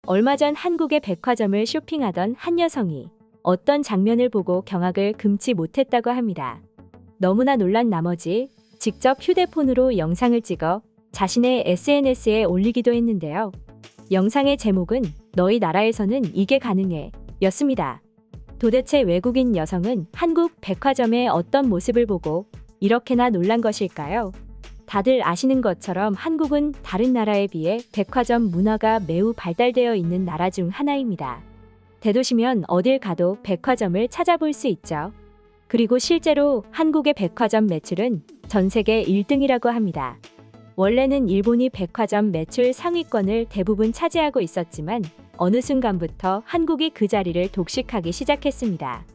얼마 전 한국의 백화점을 쇼핑하던 한 여성이 어떤 장면을 보고 경악을 금치 못했다고 합니다. 너무나 놀란 나머지 직접 휴대폰으로 영상을 찍어 자신의 SNS에 올리기도 했는데요. 영상의 제목은 "너희 나라에서는 이게 가능해" 였습니다. 도대체 외국인 여성은 한국 백화점의 어떤 모습을 보고 이렇게나 놀란 것일까요? 다들 아시는 것처럼 한국은 다른 나라에 비해 백화점 문화가 매우 발달되어 있는 나라 중 하나입니다. 대도시면 어딜 가도 백화점을 찾아볼 수 있죠. 그리고 실제로 한국의 백화점 매출은 전 세계 1등이라고 합니다. 원래는 일본이 백화점 매출 상위권을 대부분 차지하고 있었지만 어느 순간부터 한국이 그 자리를 독식하기 시작했습니다.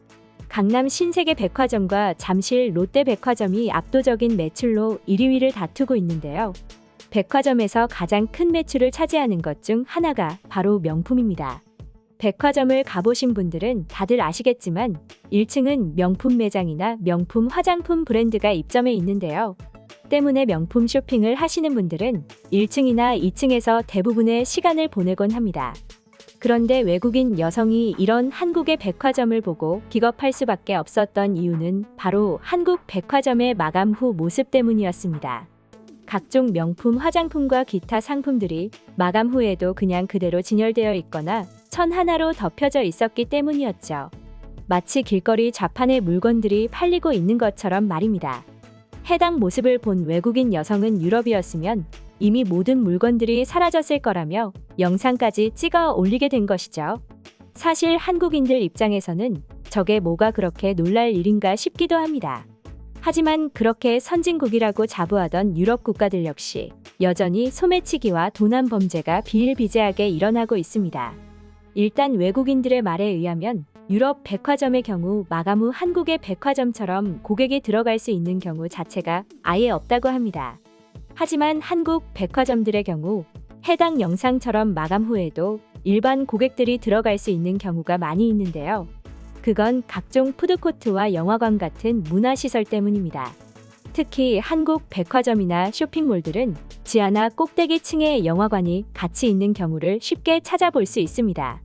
강남 신세계 백화점과 잠실 롯데 백화점이 압도적인 매출로 1, 2위를 다투고 있는데요. 백화점에서 가장 큰 매출을 차지하는 것 중 하나가 바로 명품입니다. 백화점을 가보신 분들은 다들 아시겠지만 1층은 명품 매장이나 명품 화장품 브랜드가 입점해 있는데요. 때문에 명품 쇼핑을 하시는 분들은 1층이나 2층에서 대부분의 시간을 보내곤 합니다. 그런데 외국인 여성이 이런 한국의 백화점을 보고 기겁할 수밖에 없었던 이유는 바로 한국 백화점의 마감 후 모습 때문이었습니다. 각종 명품 화장품과 기타 상품들이 마감 후에도 그냥 그대로 진열되어 있거나 천 하나로 덮여져 있었기 때문이었죠. 마치 길거리 좌판에 물건들이 팔리고 있는 것처럼 말입니다. 해당 모습을 본 외국인 여성은 유럽이었으면 이미 모든 물건들이 사라졌을 거라며 영상까지 찍어 올리게 된 것이죠. 사실 한국인들 입장에서는 저게 뭐가 그렇게 놀랄 일인가 싶기도 합니다. 하지만 그렇게 선진국이라고 자부하던 유럽 국가들 역시 여전히 소매치기와 도난 범죄가 비일비재하게 일어나고 있습니다. 일단 외국인들의 말에 의하면 유럽 백화점의 경우 마감 후 한국의 백화점처럼 고객이 들어갈 수 있는 경우 자체가 아예 없다고 합니다. 하지만 한국 백화점들의 경우 해당 영상처럼 마감 후에도 일반 고객들이 들어갈 수 있는 경우가 많이 있는데요. 그건 각종 푸드코트와 영화관 같은 문화시설 때문입니다. 특히 한국 백화점이나 쇼핑몰들은 지하나 꼭대기 층에 영화관이 같이 있는 경우를 쉽게 찾아볼 수 있습니다.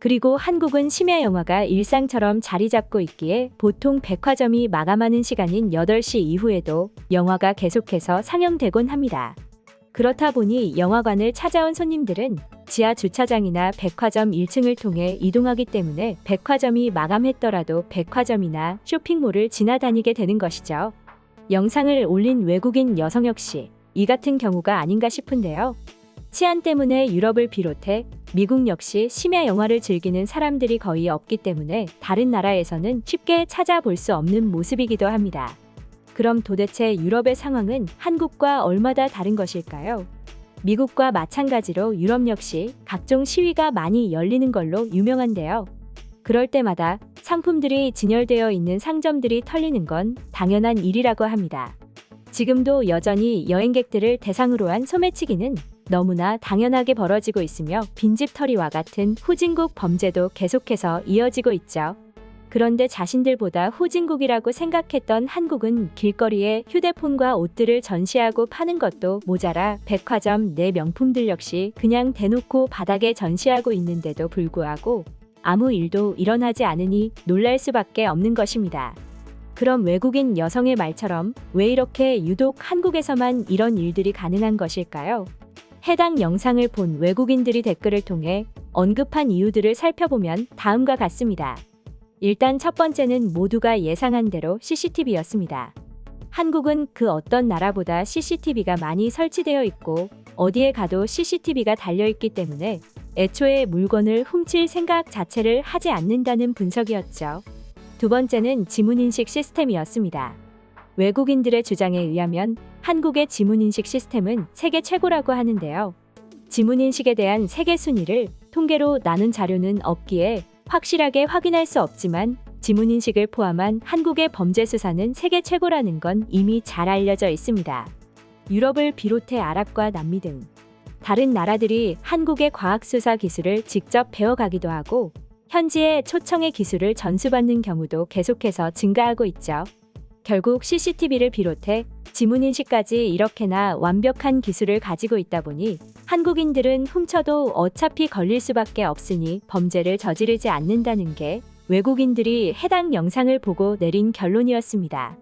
그리고 한국은 심야 영화가 일상처럼 자리 잡고 있기에 보통 백화점이 마감하는 시간인 8시 이후에도 영화가 계속해서 상영되곤 합니다. 그렇다 보니 영화관을 찾아온 손님들은 지하 주차장이나 백화점 1층을 통해 이동하기 때문에 백화점이 마감했더라도 백화점이나 쇼핑몰을 지나다니게 되는 것이죠. 영상을 올린 외국인 여성 역시 이 같은 경우가 아닌가 싶은데요. 치안 때문에 유럽을 비롯해 미국 역시 심야 영화를 즐기는 사람들이 거의 없기 때문에 다른 나라에서는 쉽게 찾아볼 수 없는 모습이기도 합니다. 그럼 도대체 유럽의 상황은 한국과 얼마나 다른 것일까요? 미국과 마찬가지로 유럽 역시 각종 시위가 많이 열리는 걸로 유명한데요. 그럴 때마다 상품들이 진열되어 있는 상점들이 털리는 건 당연한 일이라고 합니다. 지금도 여전히 여행객들을 대상으로 한 소매치기는 너무나 당연하게 벌어지고 있으며 빈집털이와 같은 후진국 범죄도 계속해서 이어지고 있죠. 그런데 자신들보다 후진국이라고 생각했던 한국은 길거리에 휴대폰과 옷들을 전시하고 파는 것도 모자라 백화점 내 명품들 역시 그냥 대놓고 바닥에 전시하고 있는데도 불구하고 아무 일도 일어나지 않으니 놀랄 수밖에 없는 것입니다. 그럼 외국인 여성의 말처럼 왜 이렇게 유독 한국에서만 이런 일들이 가능한 것일까요? 해당 영상을 본 외국인들이 댓글을 통해 언급한 이유들을 살펴보면 다음과 같습니다. 일단 첫 번째는 모두가 예상한 대로 CCTV였습니다. 한국은 그 어떤 나라보다 CCTV가 많이 설치되어 있고 어디에 가도 CCTV가 달려있기 때문에 애초에 물건을 훔칠 생각 자체를 하지 않는다는 분석이었죠. 두 번째는 지문인식 시스템이었습니다. 외국인들의 주장에 의하면 한국의 지문인식 시스템은 세계 최고라고 하는데요. 지문인식에 대한 세계 순위를 통계로 나눈 자료는 없기에 확실하게 확인할 수 없지만 지문인식을 포함한 한국의 범죄 수사는 세계 최고라는 건 이미 잘 알려져 있습니다. 유럽을 비롯해 아랍과 남미 등 다른 나라들이 한국의 과학수사 기술을 직접 배워가기도 하고 현지의 초청의 기술을 전수받는 경우도 계속해서 증가하고 있죠. 결국 CCTV를 비롯해 지문인식까지 이렇게나 완벽한 기술을 가지고 있다 보니 한국인들은 훔쳐도 어차피 걸릴 수밖에 없으니 범죄를 저지르지 않는다는 게 외국인들이 해당 영상을 보고 내린 결론이었습니다.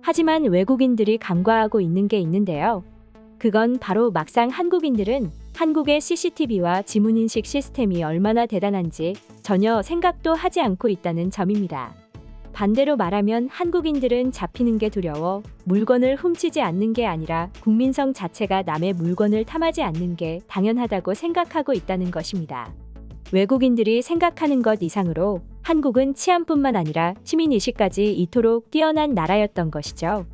하지만 외국인들이 간과하고 있는 게 있는데요. 그건 바로 막상 한국인들은 한국의 CCTV와 지문인식 시스템이 얼마나 대단한지 전혀 생각도 하지 않고 있다는 점입니다. 반대로 말하면 한국인들은 잡히는 게 두려워 물건을 훔치지 않는 게 아니라 국민성 자체가 남의 물건을 탐하지 않는 게 당연하다고 생각하고 있다는 것입니다. 외국인들이 생각하는 것 이상으로 한국은 치안뿐만 아니라 시민의식까지 이토록 뛰어난 나라였던 것이죠.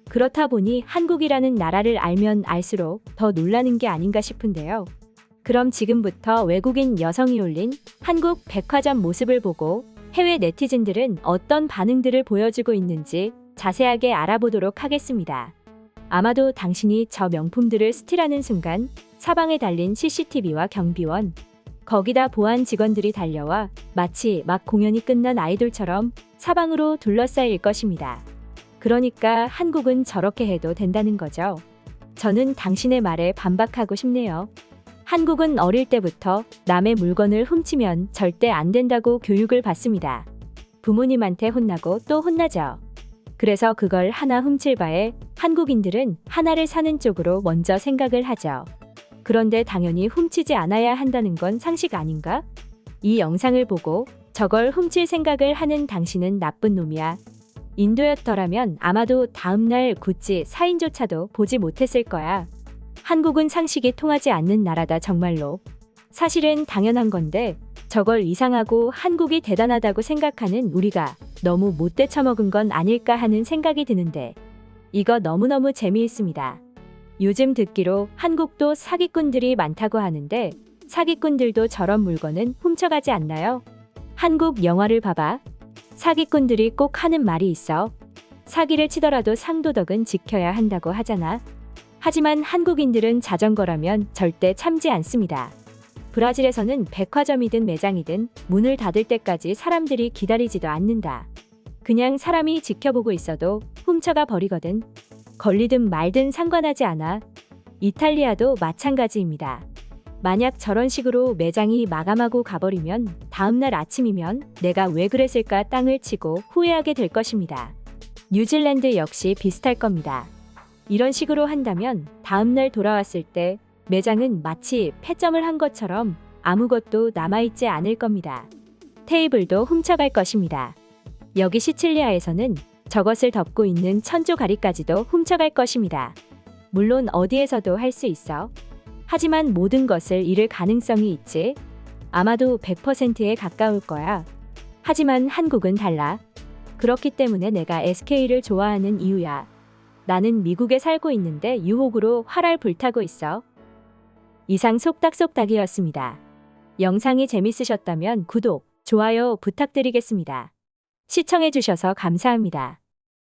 그렇다 보니 한국이라는 나라를 알면 알수록 더 놀라는 게 아닌가 싶은데요. 그럼 지금부터 외국인 여성이 올린 한국 백화점 모습을 보고 해외 네티즌들은 어떤 반응들을 보여주고 있는지 자세하게 알아보도록 하겠습니다. 아마도 당신이 저 명품들을 스틸하는 순간 사방에 달린 CCTV와 경비원, 거기다 보안 직원들이 달려와 마치 막 공연이 끝난 아이돌처럼 사방으로 둘러싸일 것입니다. 그러니까 한국은 저렇게 해도 된다는 거죠. 저는 당신의 말에 반박하고 싶네요. 한국은 어릴 때부터 남의 물건을 훔치면 절대 안 된다고 교육을 받습니다. 부모님한테 혼나고 또 혼나죠. 그래서 그걸 하나 훔칠 바에 한국인들은 하나를 사는 쪽으로 먼저 생각을 하죠. 그런데 당연히 훔치지 않아야 한다는 건 상식 아닌가? 이 영상을 보고 저걸 훔칠 생각을 하는 당신은 나쁜 놈이야. 인도였더라면 아마도 다음날 구찌 사인조차도 보지 못했을 거야. 한국은 상식이 통하지 않는 나라다 정말로. 사실은 당연한 건데 저걸 이상하고 한국이 대단하다고 생각하는 우리가 너무 못돼 처먹은 건 아닐까 하는 생각이 드는데 이거 너무너무 재미있습니다. 요즘 듣기로 한국도 사기꾼들이 많다고 하는데 사기꾼들도 저런 물건은 훔쳐가지 않나요? 한국 영화를 봐봐. 사기꾼들이 꼭 하는 말이 있어. 사기를 치더라도 상도덕은 지켜야 한다고 하잖아. 하지만 한국인들은 자전거라면 절대 참지 않습니다. 브라질에서는 백화점이든 매장이든 문을 닫을 때까지 사람들이 기다리지도 않는다. 그냥 사람이 지켜보고 있어도 훔쳐가 버리거든. 걸리든 말든 상관하지 않아. 이탈리아도 마찬가지입니다. 만약 저런 식으로 매장이 마감하고 가버리면 다음날 아침이면 내가 왜 그랬을까 땅을 치고 후회하게 될 것입니다. 뉴질랜드 역시 비슷할 겁니다. 이런 식으로 한다면 다음날 돌아왔을 때 매장은 마치 폐점을 한 것처럼 아무것도 남아있지 않을 겁니다. 테이블도 훔쳐갈 것입니다. 여기 시칠리아에서는 저것을 덮고 있는 천조가리까지도 훔쳐갈 것입니다. 물론 어디에서도 할 수 있어. 하지만 모든 것을 잃을 가능성이 있지. 아마도 100%에 가까울 거야. 하지만 한국은 달라. 그렇기 때문에 내가 SK를 좋아하는 이유야. 나는 미국에 살고 있는데 유혹으로 활활 불타고 있어. 이상 속닥속닥이었습니다. 영상이 재밌으셨다면 구독, 좋아요 부탁드리겠습니다. 시청해주셔서 감사합니다.